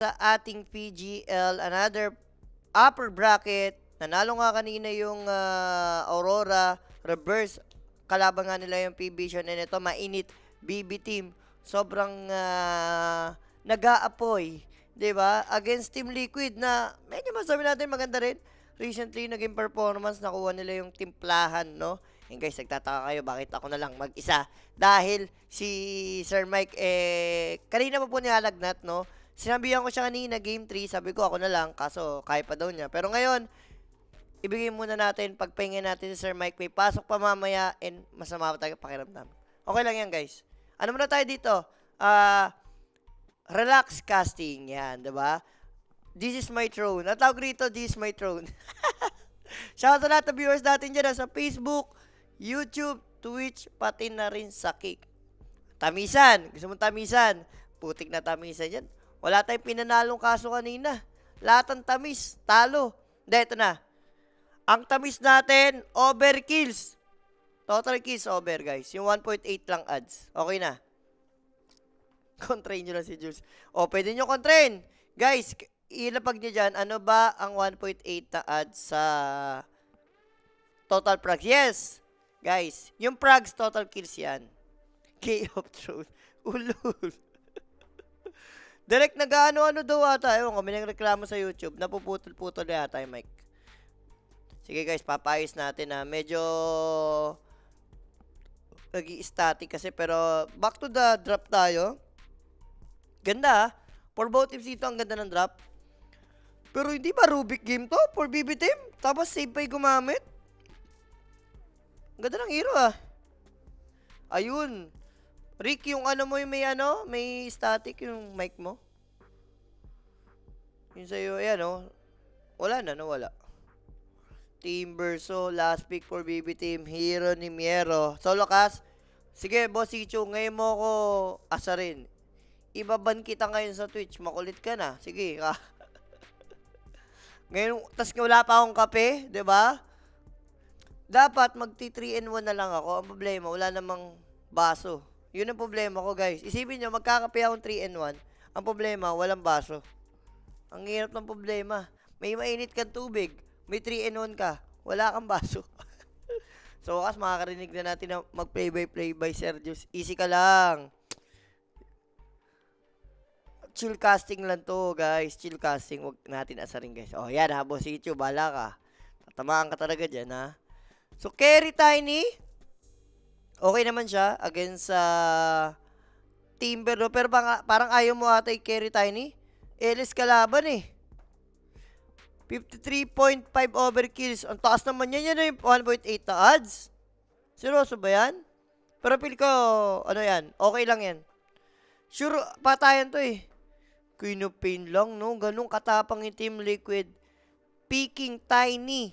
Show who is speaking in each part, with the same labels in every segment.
Speaker 1: sa ating PGL, another upper bracket. Nanalo nga kanina yung Aurora reverse. Kalaban nga nila yung P-Vision and ito mainit BB team. Sobrang nag-aapoy, 'di ba? Against Team Liquid na medyo masabi natin maganda rin. Recently naging performance nakuha nila yung timplahan, no? And guys, nagtataka kayo bakit ako na lang mag-isa. Dahil si Sir Mike kanina pa po nilalagnat, no? Sinabihan ko siya kanina, game 3, sabi ko ako na lang, kaso kaya pa daw niya. Pero ngayon, ibigay muna natin, pagpahingin natin si Sir Mike, may pasok pa mamaya, and masama pa tayo pakiramdam. Okay lang yan, guys. Ano muna tayo dito? Relax casting, yan, diba? This is my throne. Natawag rito, this is my throne. Shoutout sa lahat ng viewers natin dyan sa Facebook, YouTube, Twitch, pati na rin sa Kick. Tamisan. Gusto mong tamisan? Putik na tamisan yan. Wala tayong pinanalong kaso kanina. Lahat ng tamis, talo. Hindi, ito na. Ang tamis natin, overkills. Total kills over, guys. Yung 1.8 lang ads. Okay na. Kontrain nyo lang si Jules. O, pwede nyo kontrain. Guys, ilapag nyo dyan, ano ba ang 1.8 na ads sa total frags? Yes. Guys, yung frags, total kills yan. Key of Truth. Ulul. Direct nag-ano-ano daw ata. Ewan ko, may nagreklamo sa YouTube. Napuputol-putol yata yung mic. Sige guys, papayos natin na medyo nag-i-static kasi. Pero back to the drop tayo. Ganda. For both teams dito, ang ganda ng drop. Pero hindi ba Rubik game to? For BB team? Tapos save pa yung gumamit? Ang ganda ng hero ah. Ayun. Rick, yung ano mo yung may static yung mic mo. Yun sa'yo, ayan o. Wala na, nawala. Team Verso, last pick for BB Team, Hero ni Miero. Solo cast. Sige, Boss Icho, ngayon mo ako asarin. Ibaban kita ngayon sa Twitch, makulit ka na. Sige, ka. Ngayon, tas wala pa akong kape, 'di ba? Dapat magti 3-in-1 na lang ako. Ang problema, wala namang baso. Yun ang problema ko, guys. Isipin nyo, magkakape akong 3-in-1. Ang problema, walang baso. Ang hirap ng problema. May mainit kang tubig. May 3-in-1 ka. Wala kang baso. So, wakas makakarinig na natin na mag-play by Sergio. Easy ka lang. Chill casting lang to, guys. Chill casting. Huwag natin asarin, guys. Oh, yan ha, Boss Icho. Bala ka. Tatamaan ka talaga dyan, ha. So, carry Tiny. Okay naman siya against sa Timber, no? Pero parang ayaw mo ata i-carry Tiny. LS kalaban eh. 53.5 overkills. Ang taas naman yan. Yan na yung 1.8 na odds. Seryoso ba yan? Pero feel ko, ano yan? Okay lang yan. Sure, patayan to eh. Queen of Pain lang, no? Ganun katapang yung Team Liquid. Picking Tiny.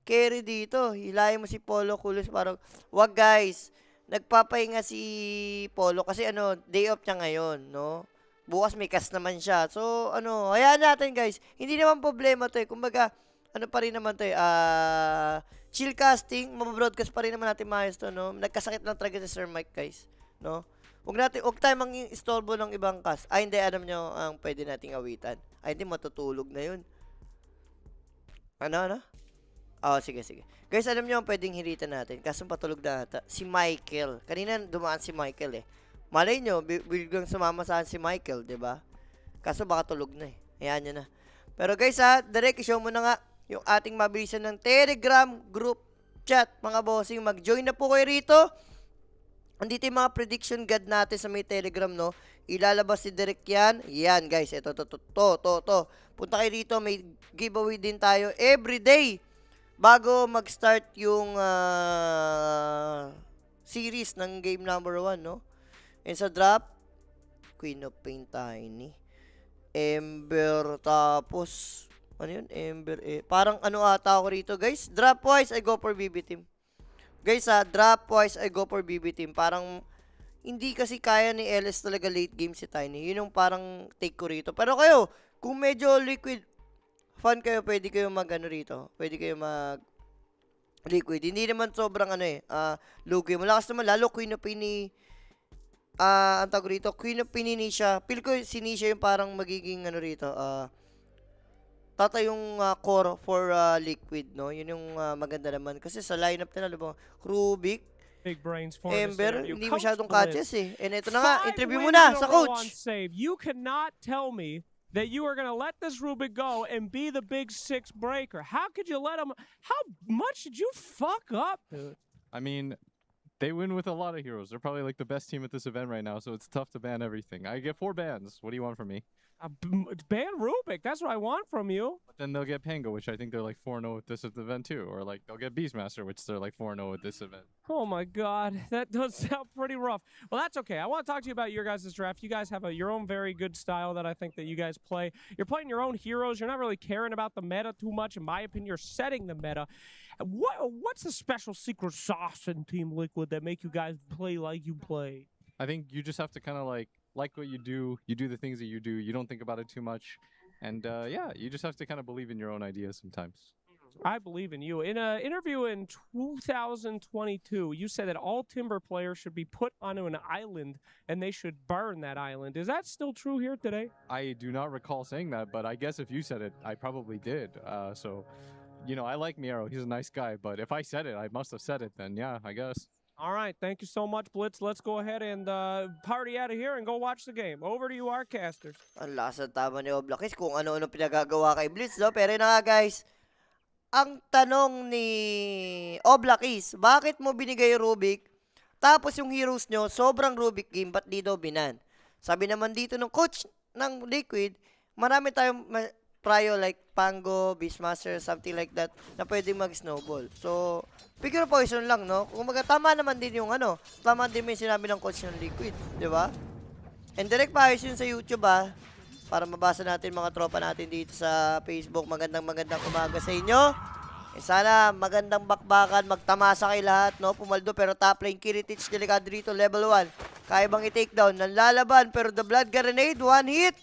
Speaker 1: Carry dito. Hilahin mo si Polo Kulos. Parang, wag guys. Nagpapahinga si Polo kasi day off niya ngayon, no? Bukas may cast naman siya. So, hayaan natin guys. Hindi naman problema to eh. Kumbaga, pa rin naman to eh. Chill casting. Mababroadcast pa rin naman natin maayos to, no? Nagkasakit lang talaga si Sir Mike, guys. No? Huwag tayo mang-istorbo ng ibang cast. Ay, hindi. Alam nyo ang pwede nating awitan. Ay, hindi. Matutulog na yun. Ano? Oh, sige. Guys, alam nyo ang pwedeng hilitan natin. Kaso patulog na ata. Si Michael. Kanina dumaan si Michael eh. Malay nyo, biglang sumama saan si Michael, ba? Diba? Kaso baka tulog na eh. Ayan nyo na. Pero guys direct show mo na nga yung ating mabilisan ng Telegram group chat. Mga bossing, mag-join na po kayo rito. Andito yung mga prediction god natin sa may Telegram, no? Ilalabas si Direk yan. Yan, guys. Ito, to. Punta kayo rito. May giveaway din tayo everyday. Bago mag-start yung series ng game number 1, no? And sa drop, Queen of Pain Tiny. Ember, tapos, ano yun? Ember, parang ata ako rito, guys. Drop-wise, I go for BB Team. Guys, drop-wise, I go for BB Team. Parang, hindi kasi kaya ni LS talaga late game si Tiny. Yun yung parang take ko rito. Pero kayo, kung medyo liquid, fan kayo, pwede kayo rito. Pwede kayo liquid. Hindi naman sobrang lugi. Malakas naman, lalo Queen of Pain ni ang tawag rito, Queen of Pininisha. Feel ko si Nisha yung parang magiging ano rito, tata yung core for Liquid, no? Yun yung maganda naman. Kasi sa lineup nila, diba? Rubik,
Speaker 2: Big brains for
Speaker 1: Ember,
Speaker 2: this interview.
Speaker 1: hindi
Speaker 2: Coach
Speaker 1: masyadong
Speaker 2: Blitz,
Speaker 1: catches eh. And ito na nga,
Speaker 2: 5
Speaker 1: interview
Speaker 2: wins
Speaker 1: mo na
Speaker 2: in a
Speaker 1: sa
Speaker 2: row on
Speaker 1: coach.
Speaker 2: save. You cannot tell me that you are going to let this Rubik go and be the big 6 breaker. How could you let him? How much did you fuck up, dude?
Speaker 3: I mean, they win with a lot of heroes. They're probably like the best team at this event right now, so it's tough to ban everything. I get 4 bans. What do you want from me?
Speaker 2: Ban Rubik. That's what I want from you.
Speaker 3: But then they'll get Pango, which I think they're like 4-0 with this event too. Or like they'll get Beastmaster, which they're like 4-0 with this event.
Speaker 2: Oh my God, that does sound pretty rough. Well, that's okay. I want to talk to you about your guys' draft. You guys have your own very good style that I think that you guys play. You're playing your own heroes. You're not really caring about the meta too much. In my opinion, you're setting the meta. What's the special secret sauce in Team Liquid that make you guys play like you play?
Speaker 3: I think you just have to kind of like what you do the things that you do. You don't think about it too much. And yeah, you just have to kind of believe in your own ideas sometimes.
Speaker 2: I believe in you. In an interview in 2022, you said that all Timber players should be put onto an island and they should burn that island. Is that still true here today?
Speaker 3: I do not recall saying that, but I guess if you said it, I probably did. So, you know, I like Miero. He's a nice guy, but if I said it, I must have said it then. Yeah, I guess.
Speaker 2: All right. Thank you so much, Blitz. Let's go ahead and party out of here and go watch the game. Over to you, our casters.
Speaker 1: Ang lakas ng tama ni Oblakis kung ano-ano pinagagawa kay Blitz, no? Pero yun na nga, guys. Ang tanong ni Oblakis, bakit mo binigay Rubik? Tapos yung heroes nyo, sobrang Rubik game, ba't di daw binan? Sabi naman dito ng coach ng Liquid, marami tayong prio like Pango, Beastmaster, something like that, na pwedeng mag-snowball. So, figure poison lang, no? Kung tama naman din yung tama din may sinabi ng coach ng Liquid, di ba? And direct paayos yun sa YouTube, para mabasa natin mga tropa natin dito sa Facebook. Magandang umaga sa inyo. Eh, sana magandang bakbakan, magtamasa kay lahat, no? Pumaldo pero top lane, Kiritich, delikado dito, level 1. Kaya bang i-takedown? Nanlalaban pero the blood grenade, one hit.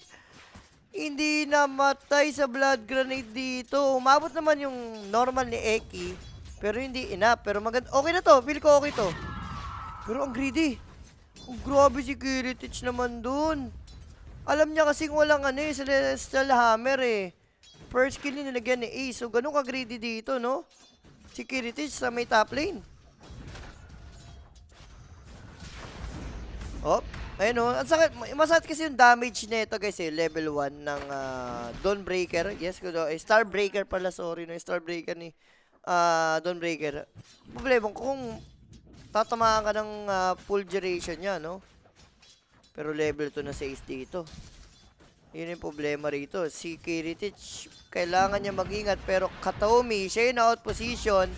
Speaker 1: Hindi namatay sa blood grenade dito. Umabot naman yung normal ni Eki, pero hindi enough. Pero okay na to, feel ko okay to. Pero ang greedy. Oh, grabe si Kiritich naman dun. Alam niya kasing walang Celestial Hammer eh. First kill nilagyan ni Ace. So, ganun ka-greedy dito, no? Si Kiritich sa may top lane. Oh, ayun o. Masakit kasi yung damage nito guys eh. Level 1 ng Dawnbreaker. Yes, Starbreaker pala. Sorry, no? Starbreaker ni Dawnbreaker. Problema kung tatamaan ka ng full duration niya, no? Pero level 2 na sa Ace dito. Yun yung problema rito. Si Kiritich, kailangan niya mag-ingat. Pero Kataomi, siya yung out position.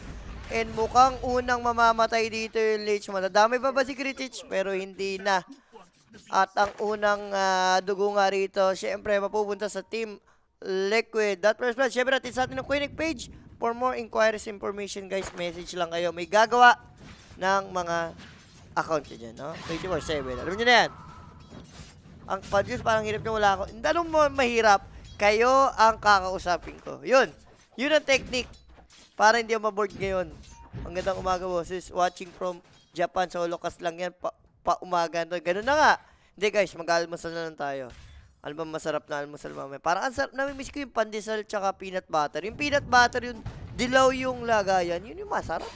Speaker 1: And mukhang unang mamamatay dito yung Lich. Madadamay pa ba si Kiritich? Pero hindi na. At ang unang dugo nga rito, syempre mapupunta sa Team Liquid. That first blood, syempre natin sa atin ng Quinic page. For more inquiries information guys, message lang kayo. May gagawa ng mga account nyo dyan, no? 24/7. Alam nyo na yan. Ang Padres, parang hirap nyo, wala ako. Hindi mo mahirap, kayo ang kakausapin ko. Yun. Yun ang technique. Para hindi ako maboard ngayon. Ang gandang umaga, bosses. Watching from Japan. Sa Holocaust lang yan. Pa-umaga. Ganun na nga. Hindi guys, mag-almusal na lang tayo. Ano ba masarap na almusal mamaya? Parang ang sarap. Namimiss ko yung pandesal tsaka peanut butter. Yung peanut butter, yung dilaw yung lagayan. Yun yung masarap.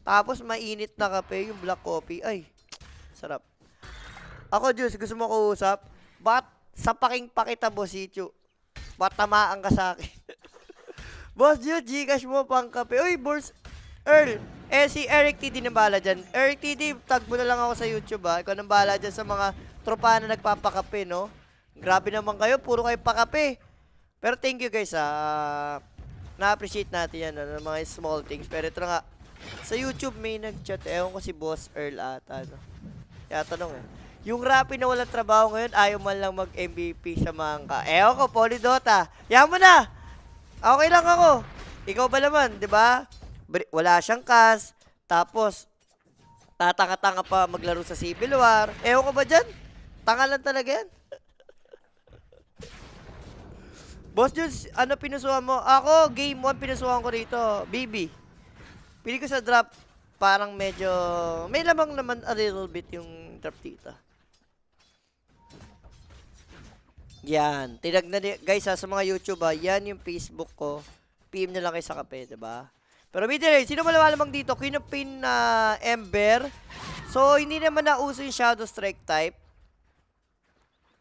Speaker 1: Tapos mainit na kape, yung black coffee. Ay, sarap. Ako, Diyos, gusto mo ko usap? Ba't sa paking pakita, Boss Ichu? Ba't tamaan ka sa akin? Boss Diyos, Gcash mo pang kape. Uy, Boss Earl. Eh, si Eric TD na bahala dyan. Eric TD, tag mo na lang ako sa YouTube, ha? Ikaw nang bahala dyan sa mga tropa na nagpapakape, no? Grabe naman kayo, puro kayo pakape. Pero thank you, guys, ha? Na-appreciate natin yan, ano, mga small things. Pero ito nga, sa YouTube may nag-chat. Ewan ko si Boss Earl ata, no? Kaya tanong, eh. Yung Rappi na walang trabaho ngayon, ayaw man lang mag-MVP sa Mangka. Ewan ko, Polydota. Yan mo na! Okay lang ako. Ikaw ba naman, di ba? Wala siyang cast. Tapos, tatanga-tanga pa maglaro sa Civil War. Ewan ko ba dyan? Tanga lang talaga yan. Boss Jules, ano pinusuhan mo? Ako, game 1 pinusuhan ko rito. BB. Pili ko sa drop, parang medyo, may lamang naman a little bit yung trap dito. Yan. Tinagnan niyo, guys sa mga YouTube yan yung Facebook ko. PM na lang kayo sa kape, diba? Pero midlane, sino malalamang dito? Queen of Pain na Ember. So, hindi naman nauso yung Shadow Strike type.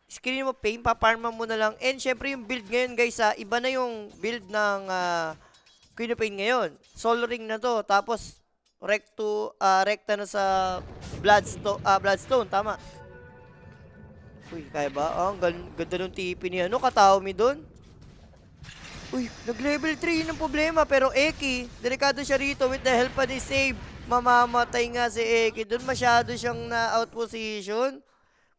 Speaker 1: Screen mo Pain, paparma mo na lang. And syempre yung build ngayon guys iba na yung build ng Queen of Pain ngayon. Soul Ring na to. Tapos, rekta na sa Bloodstone, tama. Uy, kaya ba? Ang ganda ng TP niya. Ano, Kataomi doon? Uy, nag-level 3 yun ang problema. Pero Eki, delikado siya rito with the help ni save. Mamamatay nga si Eki. Doon masyado siyang na-out position.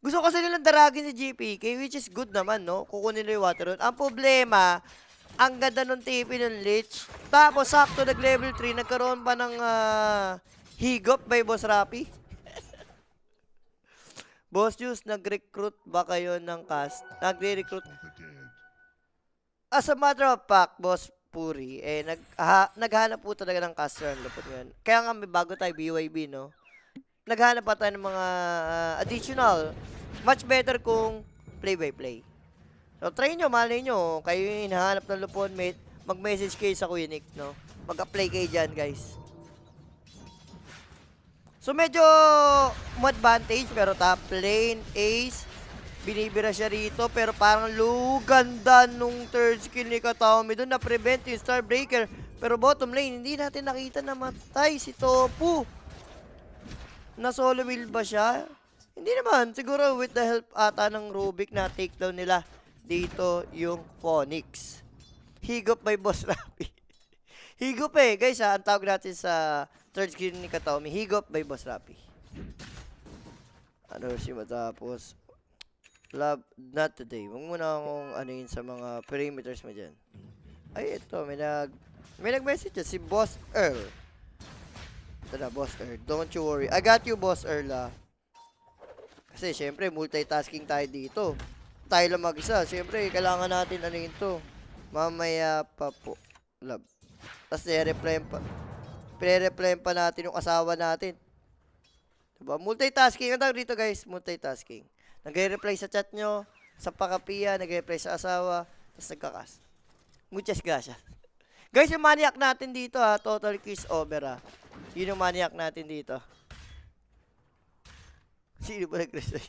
Speaker 1: Gusto kasi nilang daragin si GPK, which is good naman, no? Kukunin nila yung water run. Ang problema, ang ganda ng TP ng Lich. Tapos, sakto nag-level 3, nagkaroon pa ng higop by Boss Rapi. Boss Juice, nag-recruit ba kayo ng cast? Nagre-recruit. As a matter of fact, Boss Puri, naghanap po talaga ng caster ang lupot ngayon. Kaya nga may bago tayo BYB, no? Naghanap pa tayo ng mga additional. Much better kung play-by-play. So, try nyo, malay nyo. Kayo yung hinahanap ng lupon, mate. Mag-message kayo sa Kuya Nick, no? Mag-apply kayo dyan, guys. So, medyo advantage, pero top lane, ace, binibira siya rito, pero parang ganda nung third skill ni Kataomi doon na prevent yung Starbreaker. Pero bottom lane, hindi natin nakita na matay si Topu. Na solo build ba siya? Hindi naman, siguro with the help ata ng Rubik na takedown nila dito yung Phoenix. Higop by Boss Rapi. Higop guys ang tawag natin sa third skill ni Kataomi, higop by Boss Rapi. Ano si matapos? Love, not today. Huwag muna akong anuin sa mga perimeters mo dyan. Ay, ito. May nag-message dyan. Si Boss Earl. Ito na, Boss Earl. Don't you worry. I got you, Boss Earl, Kasi, syempre, multitasking tayo dito. Tayo lang mag-isa. Syempre, kailangan natin anuin to. Mamaya pa po. Love. Tapos, pre-replyan pa natin yung asawa natin. Diba? Multitasking. Ang tawag dito, guys. Multitasking. Nag-reply sa chat nyo, sa pakapiya, nag-reply sa asawa, tapos nagkakas. Muchas gracias. Guys, yung maniac natin dito total quiz over Yun yung maniac natin dito. Sino ba nag-reply?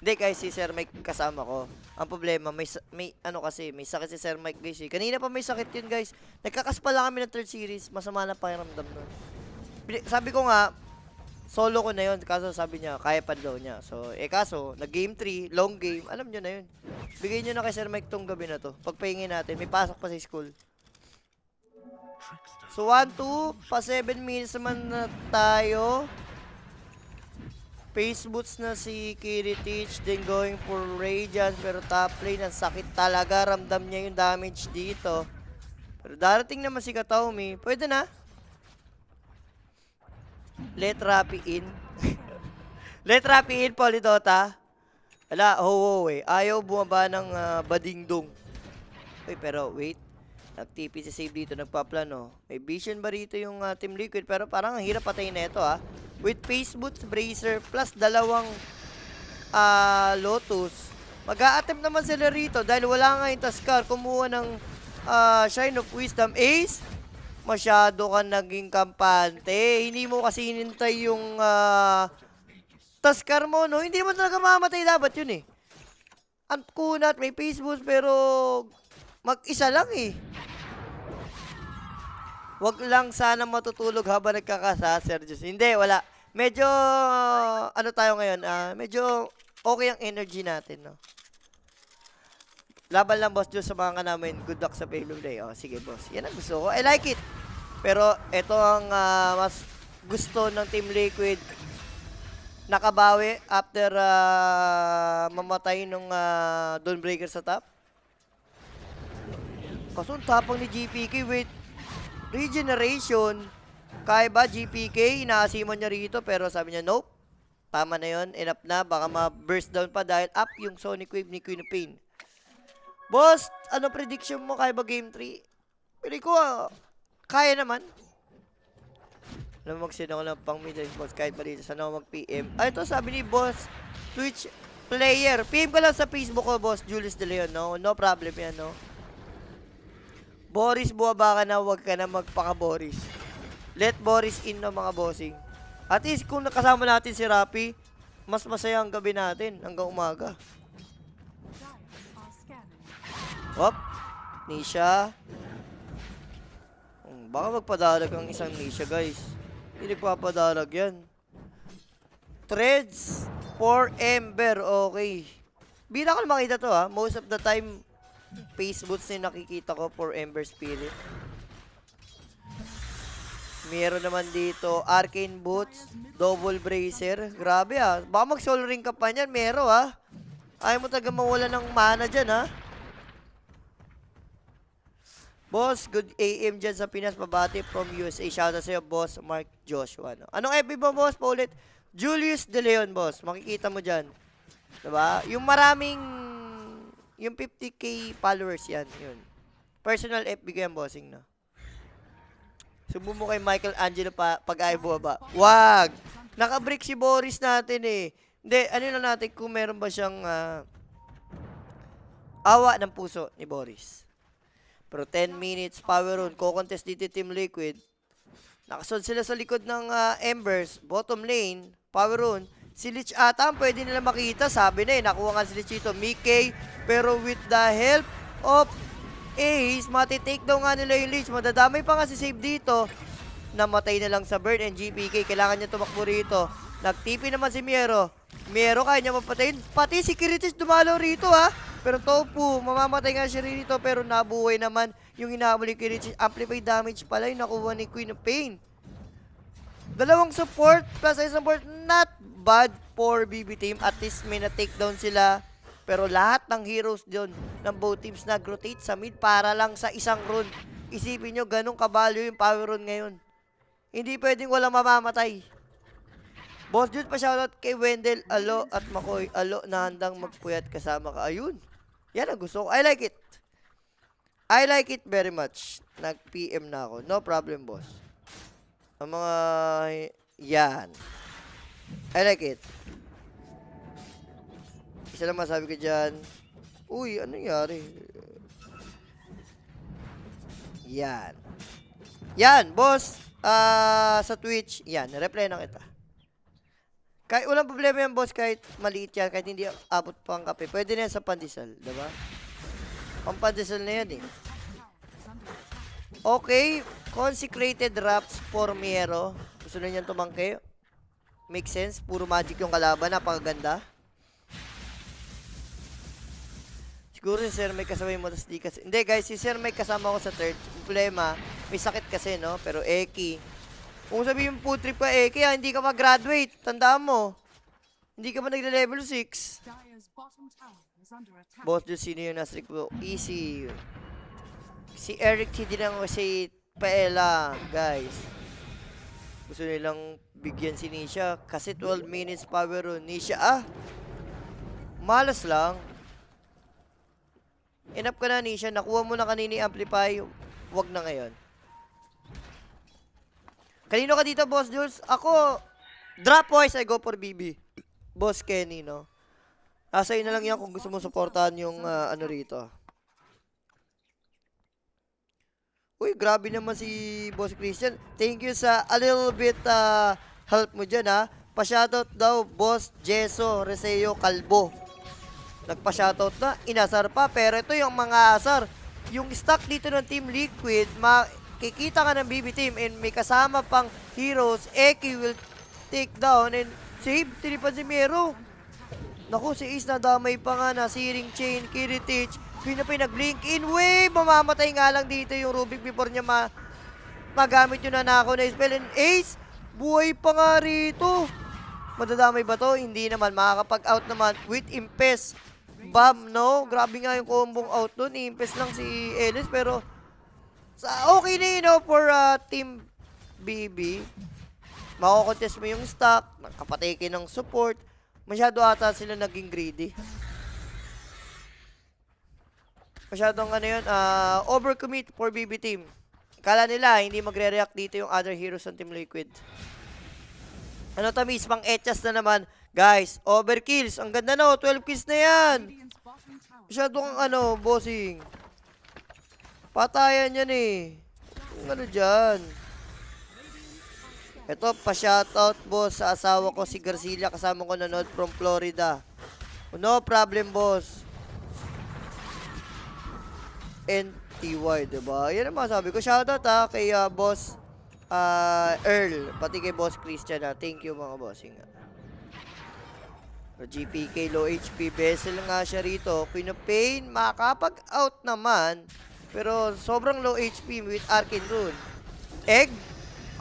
Speaker 1: Hindi guys, si Sir Mike kasama ko. Ang problema, may sakit si Sir Mike guys Kanina pa may sakit yun guys. Nagkakas pa lang kami ng third series, masama na pakiramdam nun. Sabi ko nga, solo ko na yun, kaso sabi niya, kaya pa daw niya. So, kaso, nag-game 3, long game, alam niyo na yun. Bigay niyo na kay Sir Mike tong gabi na to. Pagpahingin natin, may pasok pa sa school. So, 1-2, pa 7 minutes naman na tayo. Face boots na si Kiritich, then going for Radiance, pero top lane, ang sakit talaga, ramdam niya yung damage dito. Pero darating naman si Kataomi, pwede na. Let Rapi in. Let Rapi in, Polidota. Wala, ayaw bumaba ng badingdong. Uy, pero wait. Nag-TP si save dito, nagpaplano. May vision ba rito yung Team Liquid? Pero parang ang hirap patayin na ito With Face Boots, Bracer, plus dalawang Lotus. Mag-a-attempt naman sila rito dahil wala nga yung Tuskar. Kumuha ng Shine of Wisdom. Ace, masyado ka naging kampante. Hindi mo kasi hinintay yung Tuskar mo, no? Hindi mo talaga mamatay dapat yun Ang kunat, may face boost, pero mag-isa lang Wag lang sana matutulog habang nagkakasa, Sergius. Hindi, wala. Medyo, ano tayo ngayon? Medyo okay ang energy natin, no? Laban lang, boss, Diyos sa mga namin. Good luck sa Payload Day. Sige, boss. Yan ang gusto ko. I like it. Pero, ito ang mas gusto ng Team Liquid. Nakabawi after mamatay nung Dawnbreaker sa top. Kaso, tapang ni GPK, wait. Regeneration. Kaya ba GPK? Inaasiman niya rito pero sabi niya nope. Tama na yun. Enough na. Baka ma-burst down pa dahil up yung Sonic Wave ni Queen of Pain. Boss, ano prediction mo? Kaya ba Game 3? Pili ko kaya naman. Alam mo, mag-send ako ng pang mid boss kahit pa dito. Sana ako mag-PM. Ay, ito sabi ni boss, Twitch player. PM ko lang sa Facebook ko, boss Julius De Leon, no? No problem yan, no? Boris, buwaba ka na, huwag ka na magpaka-Boris. Let Boris in, no, mga bossing. At least, kung nakasama natin si Rapi, mas masaya ang gabi natin hanggang umaga. Hop. Nisha. Baka magpadalag ang isang Nisha, guys. Hindi nagpapadalag yan. Threads for Ember. Okay. Bira ko makita to, ha. Most of the time, face boots na nakikita ko for Ember Spirit. Meron naman dito, Arcane Boots, Double Bracer. Grabe, ha. Baka mag-soul ring ka pa niyan. Meron, ha. Ayaw mo taga mawala ng mana dyan, ha. Boss, good AM dyan sa Pinas, mabati from USA. Shoutout sa'yo, boss, Mark Joshua. No? Anong FB mo, boss? Paulit. Julius De Leon, boss. Makikita mo dyan. Diba? Yung maraming, yung 50k followers yan. Yun. Personal FB ko yan, bossing, no? Subo mo kay Michael Angelo pa, pag-ayaw ba? Wag! Naka-break si Boris natin, eh. Hindi, ano na natin kung meron ba siyang awa ng puso ni Boris. Pero 10 minutes power run. Ko-contest dito Team Liquid. Nakasunod sila sa likod ng Embers. Bottom lane. Power run. Si Lich ata pwede nila makita. Sabi na nakuha nga si Lich ito. Mickey. Pero with the help of Ace, matitake daw nga nila yung Lich. Madadamay pa nga si Save dito. Namatay na lang sa Bird and GPK. Kailangan niya tumakbo rito. Nag-TP naman si Miero. Miero kaya niya mapatayin. Pati si Kiritis dumalaw rito, ha. Pero Tofu, mamamatay nga siya rito pero nabuhay naman yung inaamuli kay Richie. Amplify damage pala yung nakuha ni Queen of Pain. Dalawang support plus isang support, not bad for BB team. At least may na-takedown sila. Pero lahat ng heroes doon ng both teams nag-rotate sa mid para lang sa isang run. Isipin nyo, ganun kabalyo yung power run ngayon. Hindi pwedeng walang mamamatay. Boss Jude, pa-shoutout kay Wendell, Alo at Makoy. Alo na handang magpuyat kasama ka. Ayun. Yan ang gusto ko. I like it. I like it very much. Nag-PM na ako. No problem, boss. Ang mga... Yan. I like it. Isa lang masabi ko dyan. Uy, ano nangyari? Yan. Yan, boss. Sa Twitch. Yan, reply na kita. Kahit walang problema yan, boss, kahit maliit yan, kahit hindi abot pang kape. Pwede na yan sa pandesal, diba? Pang pandesal na yan, eh. Okay, consecrated wraps for Miero. Gusto na niyan tumangke. Make sense, puro magic yung kalaban, napakaganda. Siguro si Sir may kasama mo, tas di kasi. Hindi, guys, si Sir may kasama ko sa third. Problema, may sakit kasi, no? Pero Eki. Kung sabihin po trip ka, kaya hindi ka mag-graduate. Tandaan mo. Hindi ka pa nagle-level 6. Boss, doon sino yung nasa ko? Easy. Si Eric T. din ang si Paella, guys. Gusto nilang bigyan si Nisha. Kasi 12 minutes power run. Nisha, malas lang. Enough ka na, Nisha. Nakuha mo na kanini amplify. Wag na ngayon. Kanino ka dito, Boss Jules? Ako, drop-wise, I go for BB. Boss Kenny, no? Sa'yo na lang yan kung gusto mo supportahan yung ano rito. Uy, grabe naman si Boss Christian. Thank you sa a little bit help mo dyan, ha? Pa-shoutout daw, Boss Jeso Reseo Calvo. Nagpa-shoutout na, inasar pa. Pero ito yung mga asar. Yung stock dito ng Team Liquid, kikita ka ng BB team and may kasama pang heroes, Eki will take down and save. Tinipan si Mero. Naku, si Ace nadamay pa nga na. Searing Chain, Kiritich, pinapay nag-blink in wave. Mamamatay nga lang dito yung Rubik before niya magamit yung nanakaw na spell. And Ace, buhay pa nga rito. Madadamay ba to? Hindi naman. Makakapag-out naman with Impes. Bam, no? Grabe nga yung combong out dun. Impes lang si Ellis pero okay na yun, no, for Team BB. Makukontest mo yung stock, nakapatake ng support. Masyado ata sila naging greedy. Masyadong ano yun, overcommit for BB team. Kala nila, hindi magre-react dito yung other heroes ng Team Liquid. Ano tamis, pang etchas na naman. Guys, overkills. Ang ganda no, 12 kills na yan. Masyado kang bossing. Patayan yan eh. Ang ano dyan. Ito, pa-shoutout boss sa asawa ko si Garcilia. Kasama ko nanood from Florida. No problem boss. NTY, diba? Yan ang masabi ko. Shoutout kay boss Earl. Pati kay boss Christian Thank you mga bossing. GPK, low HP. Vessel nga siya rito. Queen of Pain, makakapag-out naman. Pero sobrang low HP with Arcane Rune. Egg.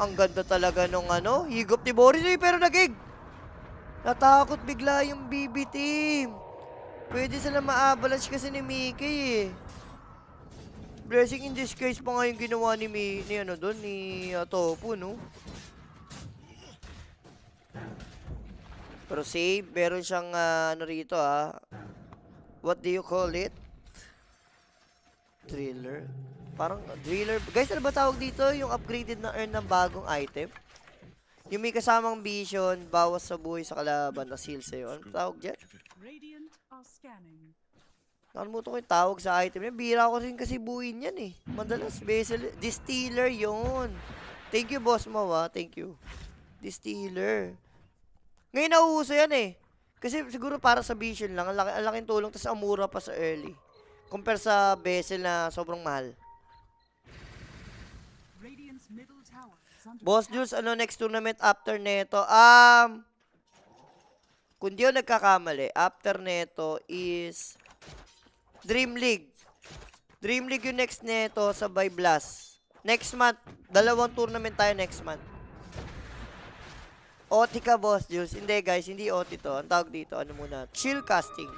Speaker 1: Ang ganda talaga nung higop ni Boris pero nag-egg. Natakot bigla yung BB team. Pwede sila ma-avalanche kasi ni Mickey eh. Blessing in disguise pa nga yung ginawa ni Topo, no? Pero save, meron siyang rito What do you call it? Driller. Parang driller. Guys, ano ba tawag dito? Yung upgraded na earn ng bagong item? Yung may kasamang vision, bawas sa buhay sa kalaban na seal sa'yo. Ano tawag dyan? Nakalimutan ko yung tawag sa item yan. Bira ko rin kasi buuin yan eh. Madalas, vessel. Distiller yun. Thank you, boss mo Thank you. Distiller. Ngayon nauuso yan eh. Kasi siguro para sa vision lang. Ang laking tulong. Tapos ang mura pa sa early. Compare sa vessel na sobrang mahal. Boss Jules, next tournament after neto? Kung di ako nagkakamali, after neto is Dream League. Dream League yung next neto sa by Blast. Next month, 2 tournament tayo next month. OT ka, Boss Jules? Hindi guys, hindi OT to. Ang tawag dito, chill casting.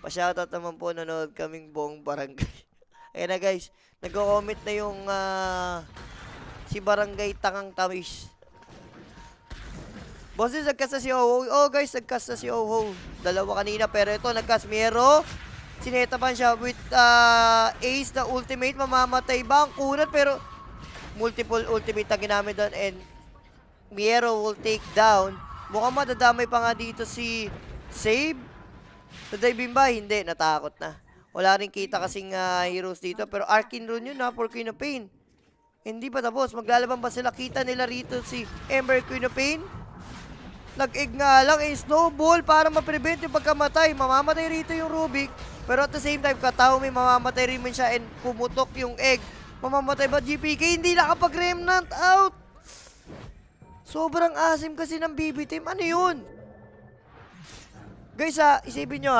Speaker 1: Pa-shoutout naman po, nanood kaming buong barangay. Ayan na guys, nag-comment na yung si Barangay Tangang Tamis. Boss, nagcast na si Oho. Oh guys, nagcast na si Oho. 2 kanina, pero ito, nagcast Miero. Sinetapan siya with Ace na ultimate. Mamamatay ba ang kunat, pero multiple ultimate na ginamit doon. And Miero will take down. Mukhang madadamay pa nga dito si Save. Nadiving ba? Hindi, natakot na. Wala rin kita kasing heroes dito. Pero Arcane Rune yun for Queen of Pain. Hindi pa tapos. Maglalaban ba sila? Kita nila rito si Ember, Queen of Pain. Nag-egg nga lang. Snowball para ma-prevent yung pagkamatay. Mamamatay rito yung Rubik. Pero at the same time, Katao may mamamatay rin man siya and pumutok yung egg. Mamamatay ba GPK? Hindi nakapag-remnant out. Sobrang asim kasi ng BB team. Ano yun? Guys isipin nyo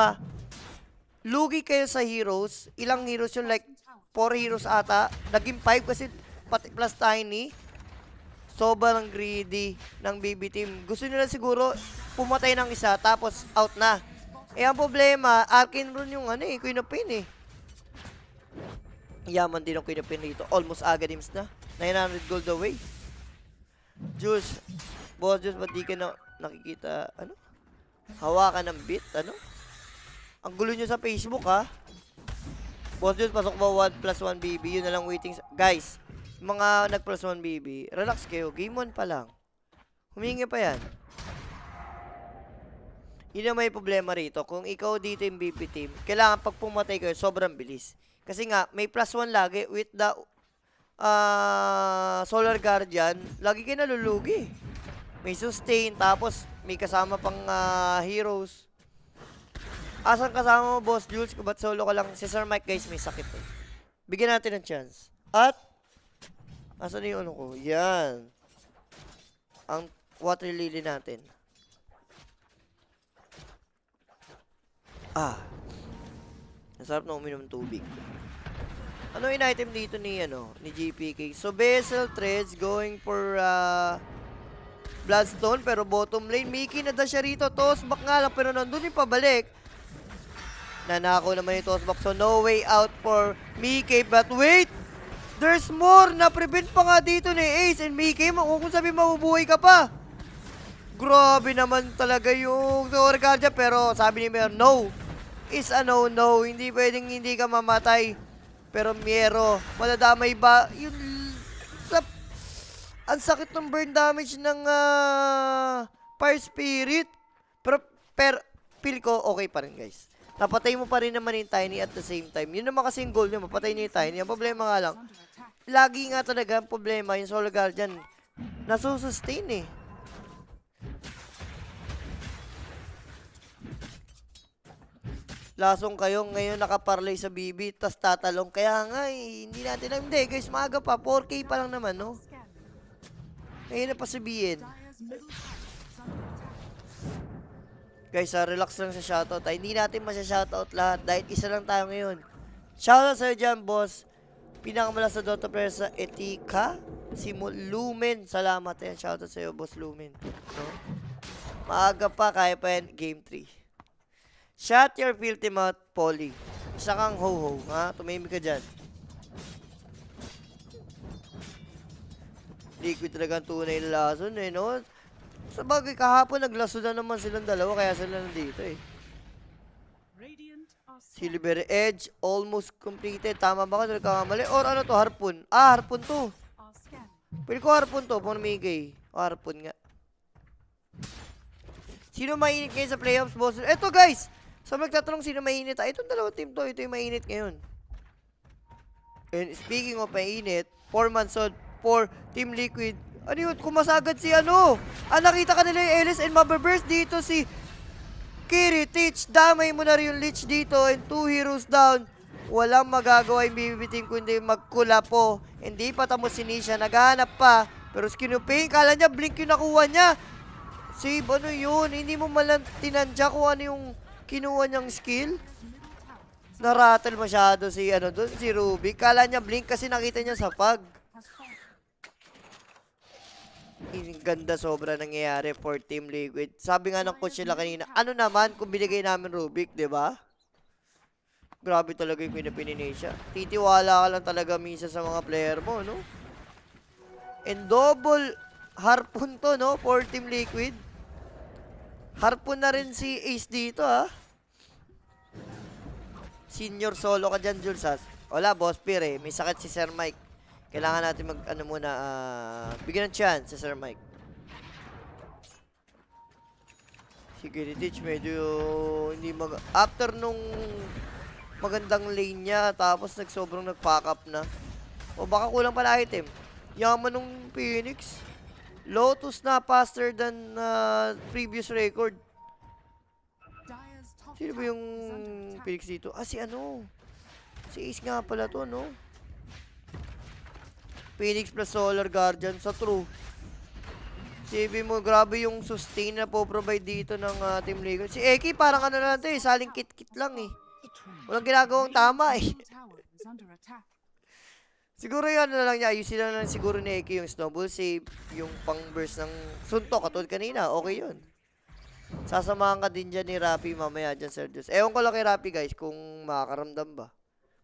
Speaker 1: lugi kayo sa heroes. Ilang heroes yun? Like 4 heroes ata. Naging 5 kasi pati plus Tiny. Sobrang greedy ng BB team. Gusto nila siguro pumatay ng isa tapos out na. Ang problema, Arcane Rune yung Queen of Pain Yaman din ng Queen of Pain dito. Almost Agadims na. 900 gold away. Jules, Boss Jules, ba't di ka nakikita, hawakan ng bit, Ang gulo nyo sa Facebook, Boss Jules, pasok ba 1+1 BB? Yun na lang waiting. Guys, mga nag+1 BB, relax kayo. Game 1 pa lang. Humingi pa yan. Yun ang may problema rito. Kung ikaw dito yung BB team, kailangan pag pumatay kayo, sobrang bilis. Kasi nga, may +1 lagi with the Solar Guardian, lagi kayo nalulugi. May sustain, tapos may kasama pang heroes. Asan kasama mo, Boss Jules? Ba't solo ka lang? Si Sir Mike, guys, may sakit Bigyan natin ng chance. At, asan yung ko? Yan. Ang water lily natin. Nasarap na uminom ng tubig. Ano yung item dito ni GPK? So, Vessel Threads going for Bloodstone, pero bottom lane, Mickey na siya rito. Tossback nga lang, pero nandun yung pabalik. Nanako naman yung tossback, so no way out for Mickey. But wait! There's more! Na-prevent pa nga dito ni Ace and Mickey. Kung sabi mabubuhay ka pa. Grabe naman talaga yung Solar Guardian, pero sabi ni Mayor, no. Is a no-no. Hindi pwedeng hindi ka mamatay. Pero Miero, madadamay ba? Yun, sa, ang sakit ng burn damage ng Fire Spirit. Pero feel ko okay pa rin, guys. Napatay mo pa rin naman yung Tiny at the same time. Yun naman kasi yung goal niya, mapatay niya yung Tiny. Ang problema nga lang, lagi nga talaga ang problema, yung Solar Guardian, nasusustain eh. Lasong kayo ngayon nakaparlay sa BB, tas tatalong. Kaya nga hindi natin alam. Hindi guys, maaga pa. 4K pa lang naman, no? Ngayon na pa sabihin. Guys, relax lang sa shoutout. Hindi natin masya-shoutout lahat dahil isa lang tayo ngayon. Shoutout sa'yo dyan, boss. Pinakamalakas sa Dota player sa Etika. Si Lumen. Salamat yan. Shoutout sa'yo, boss Lumen. No? Maaga pa, kaya pa yan. Game 3. Shut your filthy mouth, Polly. Isa kang ho-ho, ha? Tumimik ka dyan. Liquid talaga ang tunay na lason, eh, no? Sa bagay, kahapon naglaso na naman silang dalawa, kaya sila nandito, eh. Silver Edge, almost completed. Tama ba ka? Nagkakamali? Or ano to? Harpoon. Ah, harpoon to. Pwede ko harpoon to, pumamigay. O, harpoon nga. Sino mainit ngayon sa playoffs, boss? Eto, guys! So, magtatanong sino mainit. Itong dalawang team to. Ito yung mainit ngayon. And speaking of mainit, 4 Mansod, 4 Team Liquid. Ano yun? Kumasagad si ano? Nakita ka nila yung Ellis and mababurst dito si Kiri Teach. Damay mo na rin yung Lich dito and 2 heroes down. Walang magagawa yung BBB team kundi magkula po. Hindi pa tamo si Nisha. Naghahanap pa. Pero skinuping, kala niya blink yung nakuha niya. Save, ano yun? Hindi mo malang tinandya kung ano yung kinuha niyang skill. Narattle masyado si ano doon, si Ruby. Kala niya blink kasi nakita niya sa pag. Ganda sobra nangyayari for Team Liquid. Sabi nga ng coach nila kanina, ano naman kung binigay namin Rubik, 'di ba? Grabe talaga yung pinapinini siya. Titiwala ka lang talaga minsan sa mga player mo, no? And double harpoon to, no? For Team Liquid. Harpoon na rin si Ace dito, ha? Senior solo ka dyan, Jules, ha? Wala, boss peer, eh. May sakit si Sir Mike. Kailangan natin ano muna, bigyan ng chance si Sir Mike. Sige, Ditch, medyo hindi after nung magandang lane niya, tapos sobrang nag-pack up na. O baka kulang pala item. Yaman nung Phoenix. Lotus na faster than previous record. Sino ba yung Phoenix dito? Si ano? Si Ace nga pala to, no? Phoenix plus Solar Guardian sa true. Sabi mo, grabe yung sustain na po-provide dito ng Team Liquid. Si Eki parang ano lang to eh, saling kit-kit lang eh. Walang ginagawang tama eh. Siguro yun na lang niya, ayusin na lang siguro ni Eki yung snowball save, yung pang-burst ng suntok, katulad kanina, okay yun. Sasamahan ka din dyan ni Rapi mamaya dyan, Sir Diyos. Ewan ko lang kay Rapi guys, kung makakaramdam ba.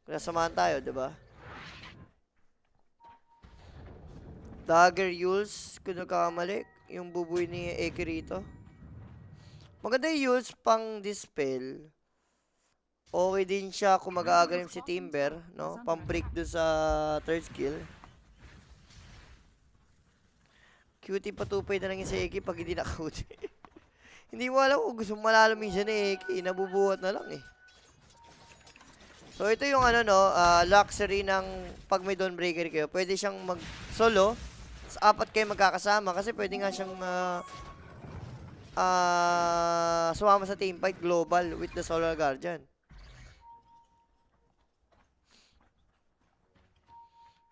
Speaker 1: Kung nasamahan tayo, diba? Dagger Yules, kung nagkakamali, yung bubuy ni Eki rito. Maganda yung Yules pang dispel. Okay din siya kung mag-aagalim si Timber, no? Pang-break dun sa third skill. Cutie patupay na lang yung si Eki pag hindi naka-cutie. Hindi mo alam kung gusto malalamig siya ni Eki. Nabubuhat na lang eh. So ito yung ano no, luxury ng pag may Dawnbreaker kayo. Pwede siyang mag-solo. Apat kayo magkakasama kasi pwede nga siyang sumama sa teamfight global with the Solar Guardian.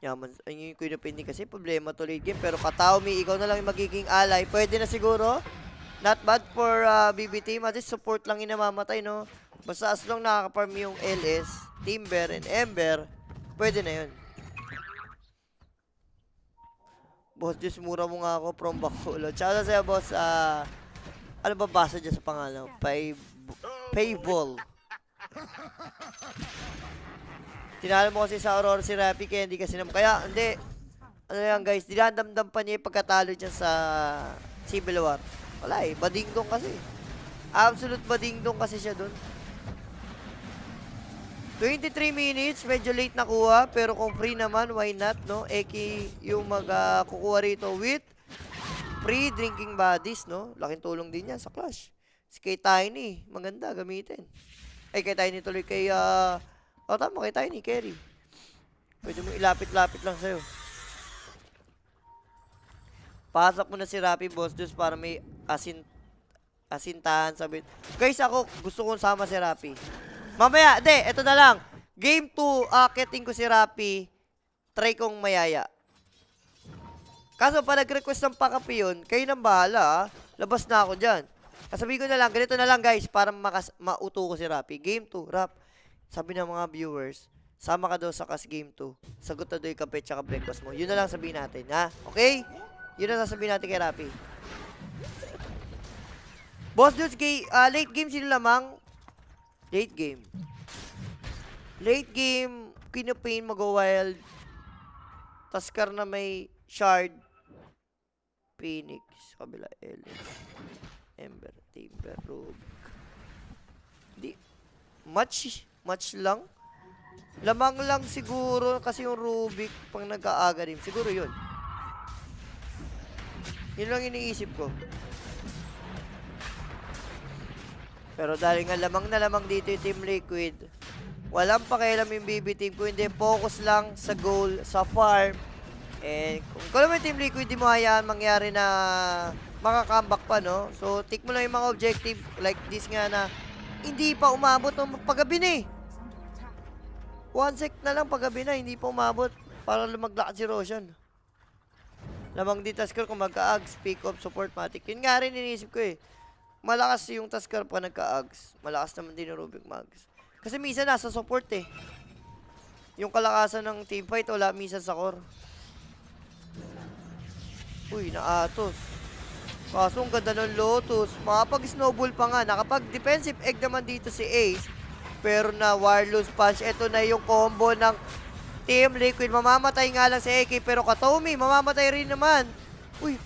Speaker 1: Yaman, ayun yung pinipindi kasi problema to late game. Pero Kataomi, ikaw na lang yung magiging ally. Pwede na siguro. Not bad for BB team. At least support lang yung namamatay, no? Basta as long nakaka-farm yung LS, Timber, and Ember, pwede na yun. Boss, just mura mo nga ako from Bacolod. Tsaka sa'yo, boss, ano ba basa dyan sa pangalan? Payball. Tinalo mo kasi sa Aurora si Rapi, kaya hindi kasi naman. Kaya, hindi. Ano yan, guys, dinadamdam pa niya yung pagkatalo dyan sa Civil War. Wala eh, badingdong kasi. Absolute badingdong kasi siya dun. 23 minutes, medyo late nakuha, pero kung free naman, why not, no? Eki yung kukuha rito with free drinking buddies, no? Laking tulong din yan sa Clash. Kay Tiny, maganda, gamitin. Ay, kay Tiny tuloy, tama, kay Tiny, carry. Pwede mo ilapit-lapit lang sa'yo. Pasok mo na si Rappi, boss, dus para may asintahan, sabi. Guys, ako, gusto kong sama si Rappi. Mamaya, eto na lang. Game 2, akitin ko si Rappi. Try kong mayaya. Kaso pa nag-request ng pakapi yun, kayo nang bahala, ha? Labas na ako dyan. Kasabi ko na lang, ganito na lang guys, para mauto ko si Rappi. Game 2, Rap, sabi ng mga viewers, sama ka daw sa Game 2. Sagot na daw yung kape tsaka breakfast mo. Yun na lang sabihin natin, ha? Okay? Yun na sasabihin natin kay Rappi. Boss dudes, late game sino lamang? Late game. Late game, Kinopain, mag-wild. Taskar na may shard. Phoenix, kabila, Ellis. Ember, Timber, Rubik. Di, match lang. Lamang lang siguro kasi yung Rubik pang nag-aaga rin. Siguro yun. Yun lang iniisip ko. Pero dahil nga lamang na lamang dito yung Team Liquid, walang pakialam yung BB team ko, hindi focus lang sa goal, sa farm. And kung naman yung Team Liquid, di mo hayaan mangyari na makakambak pa, no? So, tick mo lang yung mga objective like this nga na hindi pa umabot ng paggabi na eh. 1 sec na lang paggabi na, hindi pa umabot para lumaglakad si Roshan. Lamang di Tasker kung magka-ags, pick up, support, matic. Yun nga rin iniisip ko eh. Malakas yung Tasker pa nagka-ags. Malakas naman din yung Rubik Mags. Kasi minsan nasa support eh. Yung kalakasan ng teamfight, wala minsan sa core. Uy, naatos. Kaso ang ganda ng Lotus. Makapag-snowball pa nga. Nakapag-defensive egg naman dito si Ace. Pero na wireless punch. Ito na yung combo ng Team Liquid. Mamamatay nga lang si AK. Pero Katomi, mamamatay rin naman. Uy,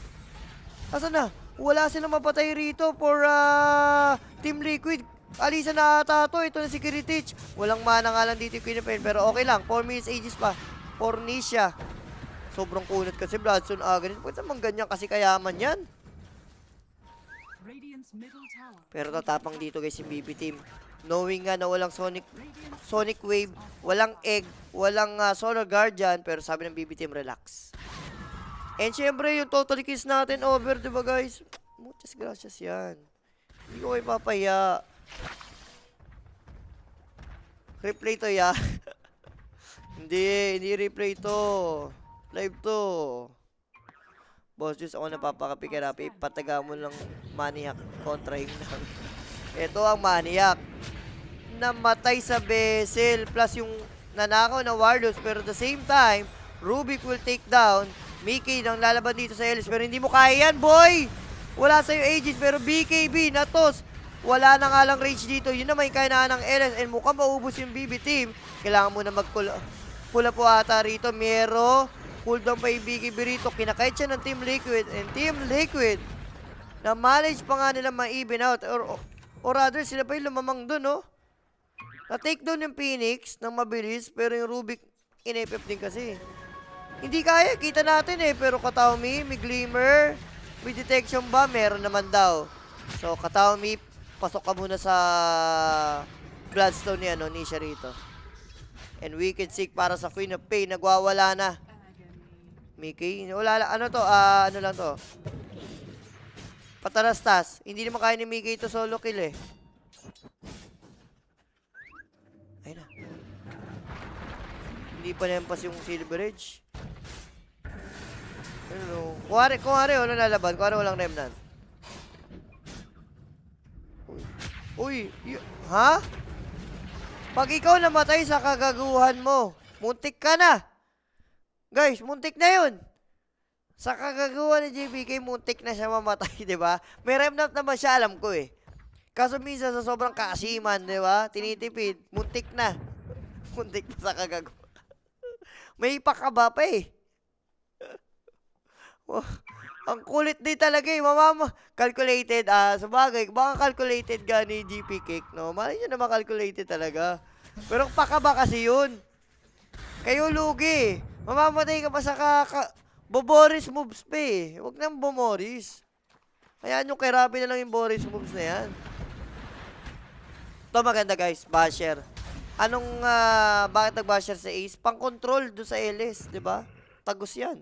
Speaker 1: asan na? Wala silang mapatay rito for Team Liquid. Alisa na ata to. Ito na si Kiritich. Walang mana nga lang dito yung Quinnipian. Pero okay lang. 4 minutes ages pa. Fornisha. Sobrang kunat kasi Bloodstone ganito. Bakit naman ganyan kasi kayaman yan? Pero tatapang dito guys yung BB team. Knowing nga na walang Sonic Wave, walang Egg, walang Solar Guardian. Pero sabi ng BB team, relax. And syempre, yung total kills natin over, diba guys? Muchas gracias yan. Hindi ko kayo papaya. Replay to ya. Hindi replay to. Live to. Boss Juice, ako napapakapi kay Rappi. Pataga mo lang Maniac kontra yung lang. Ito ang Maniac. Namatay sa Bezel. Plus yung nanakaw na Warlords. Pero at the same time, Rubik will take down Mickey nang lalaban dito sa Ellis. Pero hindi mo kaya yan, boy! Wala sa'yo Aegis. Pero BKB, natos. Wala na nga lang rage dito. Yun naman yung kailangan ng Ellis. And mukhang maubos yung BB team. Kailangan mo na pula po ata rito. Mero. Cooldown pa yung BKB rito. Kinakait siya ng Team Liquid. And Team Liquid, na-manage pa nga nila ma-even out. Or rather, sila pa yung lumamang dun, no? Na-take down yung Phoenix ng mabilis. Pero yung Rubik, in-FF din kasi. Hindi kaya, kita natin eh. Pero Kataomi, may Glimmer, may Detection ba? Meron naman daw. So, Kataomi, pasok ka muna sa Bloodstone ni Nisha rito. And Wicked Seek para sa Queen of Pain. Nagwawala na. Mickey, wala lang. Ano to? Ano lang to? Patarastas. Hindi naman kaya ni Mickey ito solo kill eh. Ayun na. Hindi pa nempas yung Silver Edge. Ano? Kuwari, wala lalaban. Kuwari walang remnant. Uy, ha? Pag ikaw namatay sa kagaguhan mo, muntik ka na. Guys, muntik na yun. Sa kagaguhan ni JBK, muntik na siya mamatay, di ba? May remnant naman siya, alam ko eh. Kaso minsan sa sobrang kasiman, di ba? Tinitipid, muntik na. Muntik na sa kagaguhan. May pakaba pa eh. Ang kulit din talaga eh. Calculated. Sa bagay, baka calculated ka ni GP Cake, no? Malay nyo naman calculated talaga. Pero pakaba kasi yun. Kayo lugi. Mamamatay ka pa sa Boboris moves pa eh. Huwag nang Bomoris. Hayaan yung kay Robin na lang yung Boris moves na yan. Ito maganda guys, basher. Bakit nag-basher sa Ace? Pang-control do sa LS, di ba? Tagos yan.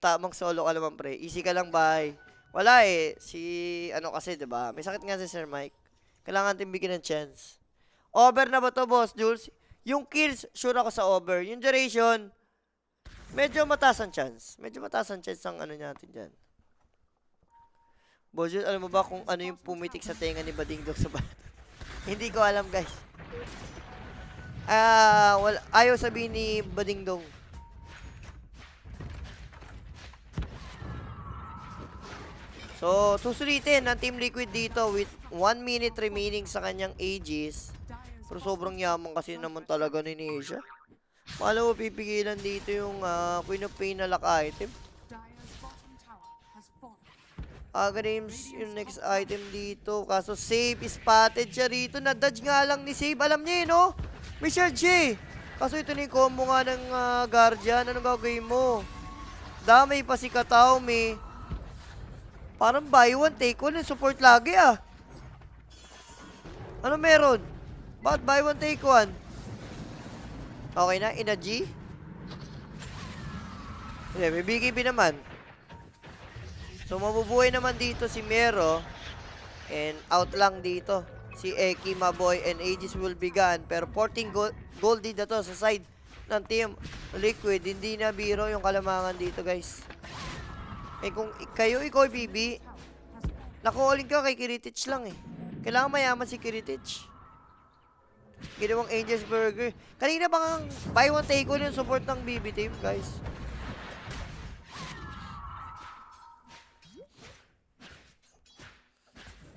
Speaker 1: Tamang solo ka naman pre. Easy ka lang bye. Wala eh. Kasi, di ba? May sakit nga si Sir Mike. Kailangan natin bigyan ng chance. Over na ba to, Boss Jules? Yung kills, sure ako sa over. Yung duration, medyo mataas ang chance. Medyo mataas ang chance ang natin dyan. Boss Jules, alam mo ba kung ano yung pumitik sa tenga ni Bading Dog sa balat? Hindi ko alam, guys. Ayaw sabihin ni Bading Dong. So, susulitin ng Team Liquid dito with 1 minute remaining sa kanyang Aegis. Pero sobrang yaman kasi naman talaga ni Nisha. Paano mo pipigilan dito yung Queen of Pain na lock item? Games yung next item dito. Kaso Save spotted siya rito. Na-dodge nga lang ni Save. Alam niya no? May charge eh. Kaso ito na yung combo nga ng Guardian. Anong gagawin mo? Damay pa si Kataomi. Parang buy one, take one. Support lagi ah. Ano meron? Bakit buy one, take one? Okay na, ina G. Okay, may BKB naman. So, mabubuhay naman dito si Mero. And out lang dito. Si Eki, Maboy, and Aegis will be gone. Pero 14 gold din na to sa side ng Team Liquid. Hindi na biro yung kalamangan dito, guys. Eh, kung ikaw BB, naku-alling ka kay Kiritich lang eh. Kailangan mayaman si Kiritich. Ginawang Angel's Burger. Kanina bang buy one take one yung support ng BB team, guys?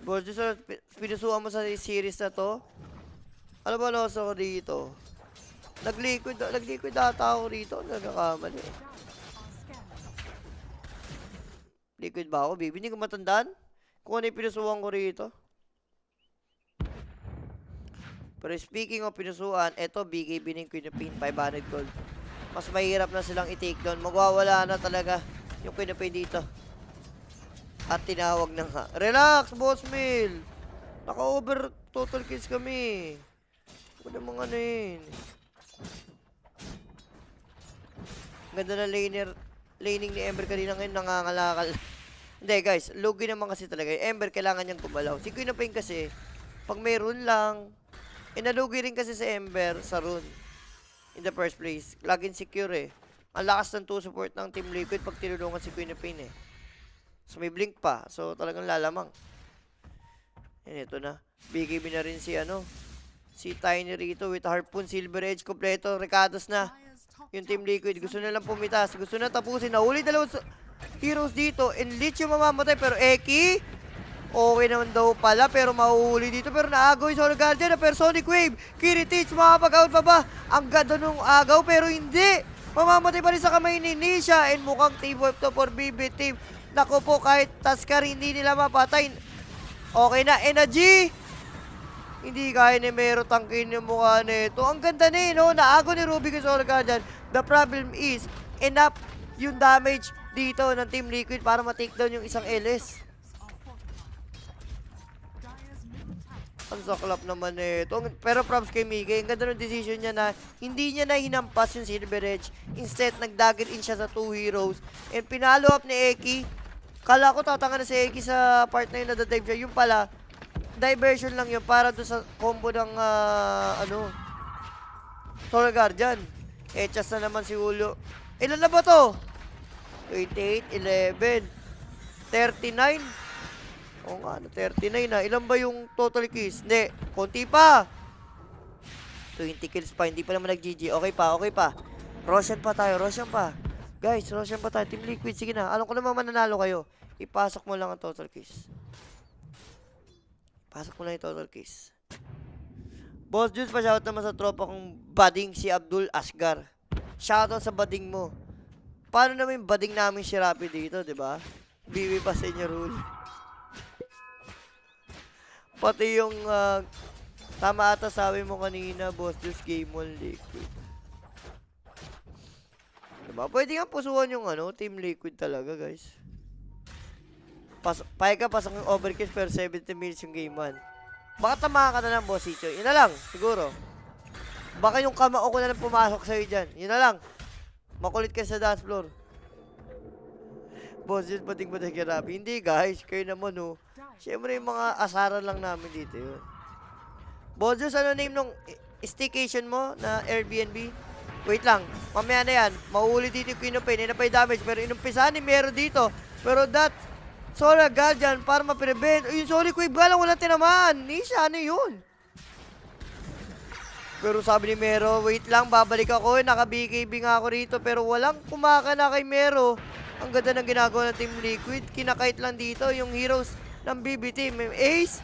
Speaker 1: Boss, pinusuan mo sa series na to. Ano ba loss ako dito? Nag-liquid data ako rito. Nagkakamali. Liquid ba ako, baby? Hindi ko matandaan kung ano yung pinusuan ko rito. Pero speaking of pinusuan, eto, BKB ng Queen of Pain, 500 gold. Mas mahirap na silang i-take down. Magwawala na talaga yung Queen of Pain dito. At tinawag na nga. Relax, Boss Mill! Naka-over total kills kami. Wala mga yun. Ganda na laning ni Ember kanina ngayon, nangangalakal. Hindi guys, lugi naman kasi talaga. Ember kailangan niyang gumalaw. Si Queen of Pain kasi, pag may rune lang, nalugi rin kasi si Ember sa rune. In the first place. Laging secure eh. Ang lakas ng 2 support ng Team Liquid pag tinulungan si Queen of Pain eh. So may blink pa. So talagang lalamang. Yan, ito na. BKB na rin si Tiny rito with Harpoon, Silver Edge, kompleto. Recados na. Yung Team Liquid. Gusto na lang pumitas. Gusto na tapusin. Nahuli dalawang heroes dito. And Lich yung mamamatay. Pero Eki, okay naman daw pala. Pero mahuhuli dito. Pero naagaw yung Solar Guardian na pero Sonic Wave. Kiritich, makapag-out pa ba? Ang ganda nung agaw. Pero hindi. Mamamatay pa rin sa kamay ni Nisha. And mukhang team wipe to for BB team. Naku po, kahit Taskar hindi nila mapatay. Okay na, energy! Hindi kaya ni Mero tangkin yung mukha nito. Ang ganda na no? Naago ni Ruby kay Solar Guardian. The problem is, enough yung damage dito ng Team Liquid para ma-take down yung isang LS. Ang saklap naman nito. Pero props kay Migay. Ang ganda ng decision niya na hindi niya na hinampas yung Silver Edge. Instead, nag-dagger in siya sa 2 heroes. And pinalo up ni Eki. Kala ko tatanga na si Eki sa part na yun na dive siya. Yung pala, diversion lang yun para doon sa combo ng Solar Guardian. Echas na naman si Ulo. Ilan na ba to? 28, 11, 39. Oo nga, 39 na. Ilan ba yung total kills? Hindi, konti pa. 20 kills pa, hindi pa naman nag-GG. Okay pa, okay pa. Roshan pa tayo, Roshan pa. Guys, Roshan pa tayo. Team Liquid, sige na. Alam ko naman mananalo kayo. Ipasok mo lang ang total kills. Pasok mo lang yung total kills. Boss Jules, pa-shoutout naman sa tropa kong bading si Abdul Asgar. Shoutout sa bading mo. Paano naman yung bading namin si Rappi dito, di ba? Bibi pa sa inyo rule. Pati yung Tama ata sabi mo kanina, boss, just game 1 Liquid. Diba? Pwede nga pusuan yung Team Liquid talaga, guys. Pahig ka, pasok yung overkill, pero 70 minutes yung game 1. Baka tamaan ka na lang, boss Icho. Yun na lang, siguro. Baka yung kamao ko na lang pumasok sa'yo dyan. Yun na lang. Makulit ka sa dance floor. Boss, yun pating-pating grabe. Hindi, guys. Kayo naman, Siyempre, yung mga asaran lang namin dito yun. Boss, ano name nung staycation mo na Airbnb? Wait lang. Mamaya na yan. Mauuli dito yung Queen of Pain. Inapay damage. Pero inumpisahan ni Mero dito. Pero that Sora Guardian para ma-prevent. Yung sorry, Quave Galang walang tinamaan. Nisha, ano yun? Pero sabi ni Mero, wait lang, babalik ako. Naka-BKB nga ako rito. Pero walang kumakana kay Mero. Ang ganda ng ginagawa ng Team Liquid. Kinakait lang dito yung heroes ng BBT. May Ace.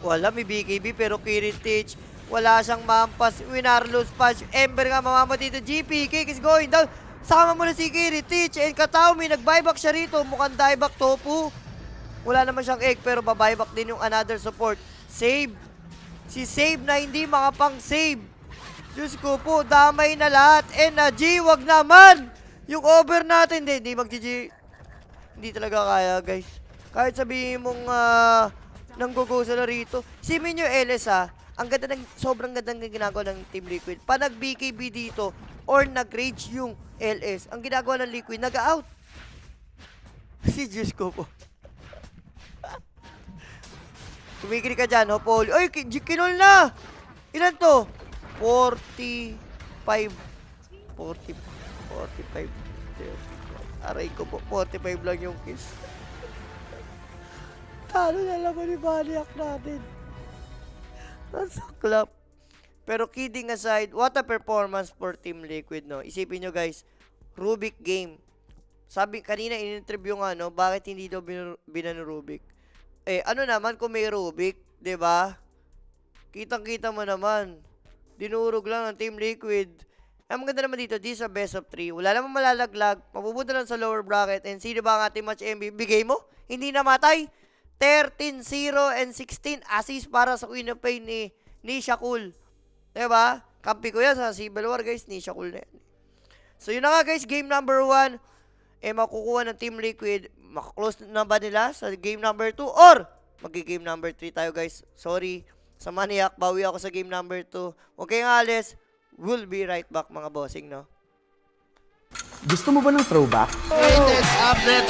Speaker 1: Wala, may BKB. Pero Kiritich, wala siyang mampas. Winarlos Punch. Ember nga mamama dito. GP, Kick is going down. Sama mo na si Kiritich and Kataumi, nag-buyback siya rito. Mukhang dieback Topu. Wala naman siyang egg pero babuyback din yung another support. Save. Si Save na hindi makapang-save. Diyos ko po, damay na lahat. And G, wag naman. Yung over natin, hindi mag-GG. Hindi talaga kaya, guys. Kahit sabihin mong nanggugo sila rito. Simin nyo, LS ang ganda sobrang ganda ng ginagawa ng Team Liquid. Pa nag-BKB dito or nag-rage yung LS, ang ginagawa ng Liquid, nag-out. Si Diyos ko po. Tumigil ka dyan, Paul. Ay, kinol na! Ilan to? 45. 45. Aray ko po, 45 lang yung kiss. Talo na naman ni Maniac natin. Nasaklap. Pero kidding aside, what a performance for Team Liquid, no? Isipin nyo, guys, Rubik game. Sabi, kanina in-interview nga, no? Bakit hindi daw binano Rubik? Ano naman kung may Rubik, 'di ba? Kitang-kita mo naman. Dinurog lang ng Team Liquid. Ang maganda naman dito, this is a best of 3. Wala namang malalaglag. Mapupunta lang sa lower bracket. And sino ba ang ating match MVP? Bigay mo? Hindi namatay. 13-0 and 16 assist para sa Queen of Pain ni Nisha Cool. 'Di ba? Kampi ko yan sa Civil War, guys. Nisha Cool na yan. So, yun na nga, guys. Game number 1. Makukuha ng Team Liquid. Makaklose na ba nila sa game number 2? Or, mag-game number 3 tayo, guys. Sorry. Sa Maniac, bawi ako sa game number 2. Okay nga, alis. We'll be right back, mga bossing, no?
Speaker 4: Gusto mo ba ng throwback?
Speaker 5: Latest update